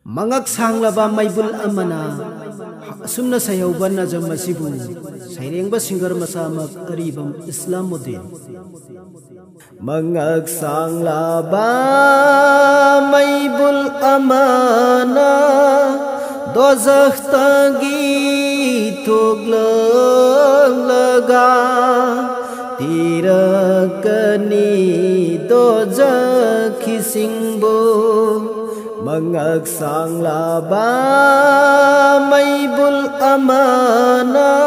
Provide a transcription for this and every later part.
Mangak sanglaba maibul amana asumna sayauban najam masibu sairengba singar masamak aribam Islamuddin. Mangak sanglaba maibul amana dozakh tagi tuglang laga tirakani dozakh singbo. Mangak sanglaba maibul amana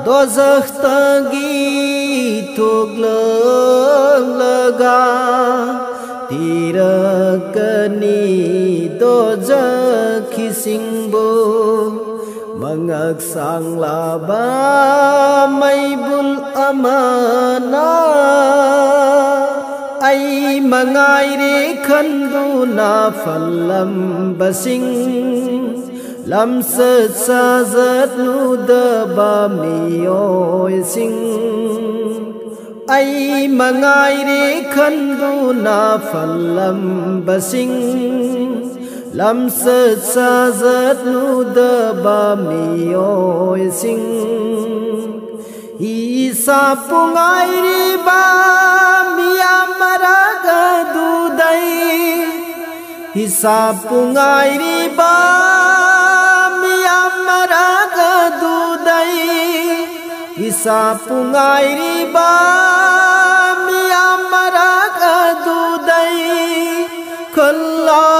dozakh tagi tuglang laga tirakani dozakh singbo. Mangak sanglaba maibul amana ai mangaire khanduna phalam basing lam sajat nudaba miyoi sing ai mangaire khanduna phalam basing lam sajat nudaba miyoi sing isa pungai ba miyamaraga dudai isa pungai ba miyamaraga dudai isa pungai ba miyamaraga dudai khalla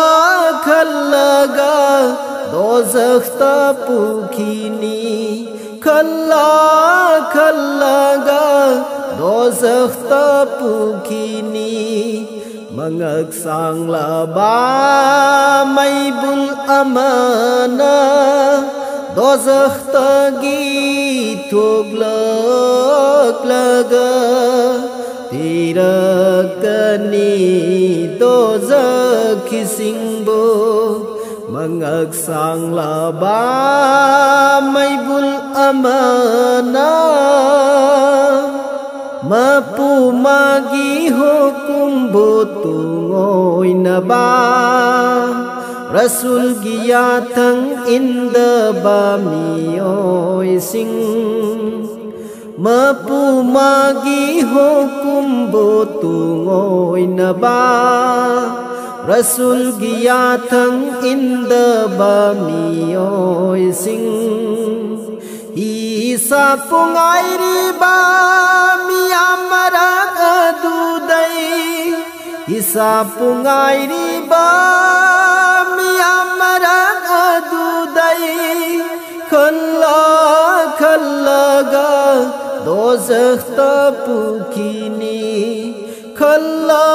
khallaga dozakh ta pukhini khalla khallaga dozakh ta pukhini. Mangak sanglaba maibul amana dozakh tagi tuglak laga tirakani dozakh singbo. Mangak sanglaba maibul amana mapu magi hukum botungoi naba rasul giyathang inda ba miyoi sing mapu magi hukum botungoi naba rasul giyathang inda ba miyoi sing isa pungai ba miyamaraga dudai isa pungai ba miyamaraga dudai khalla khallaga dozakh ta pukhini khalla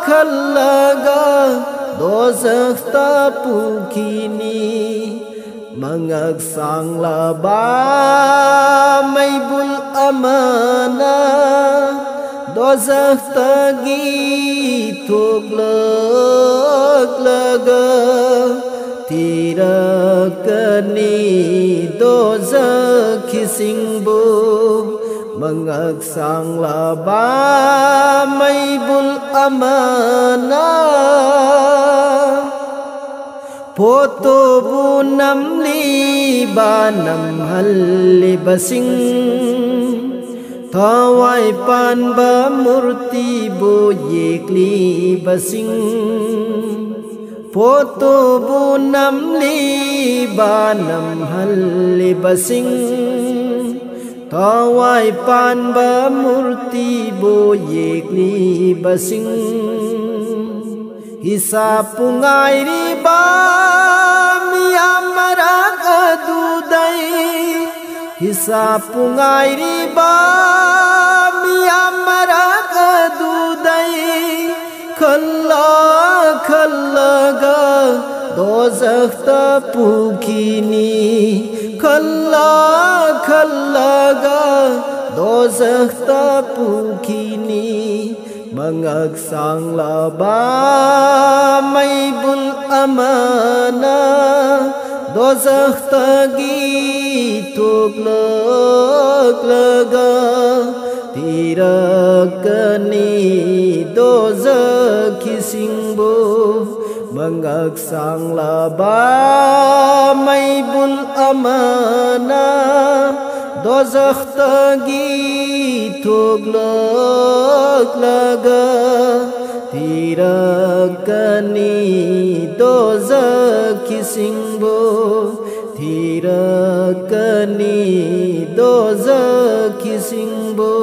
khallaga dozakh ta pukhini. Mangak sanglaba maibul amana dozakh tagi tuglak laga tirakani dozakh singbo. Mangak sanglaba maibul amana Poto bu namli ba nam halli basing thawai pan ba murti bu yekli basing poto bu namli ba nam halli basing thawai pan ba murti bu yekli basing isa pungai ba miyamaraga dudai isa pungai ba miyamaraga dudai khalla khallaga dozakh ta pukhini khalla khallaga dozakh ta pukhini. Mangak sanglaba maibul amana dozakh tagi tuglak laga tirakani dozakh singbo. Mangak sanglaba maibul amana dozakh tagi thuglak laga tirakani dozakh kisingbo tirakani dozakh kisingbo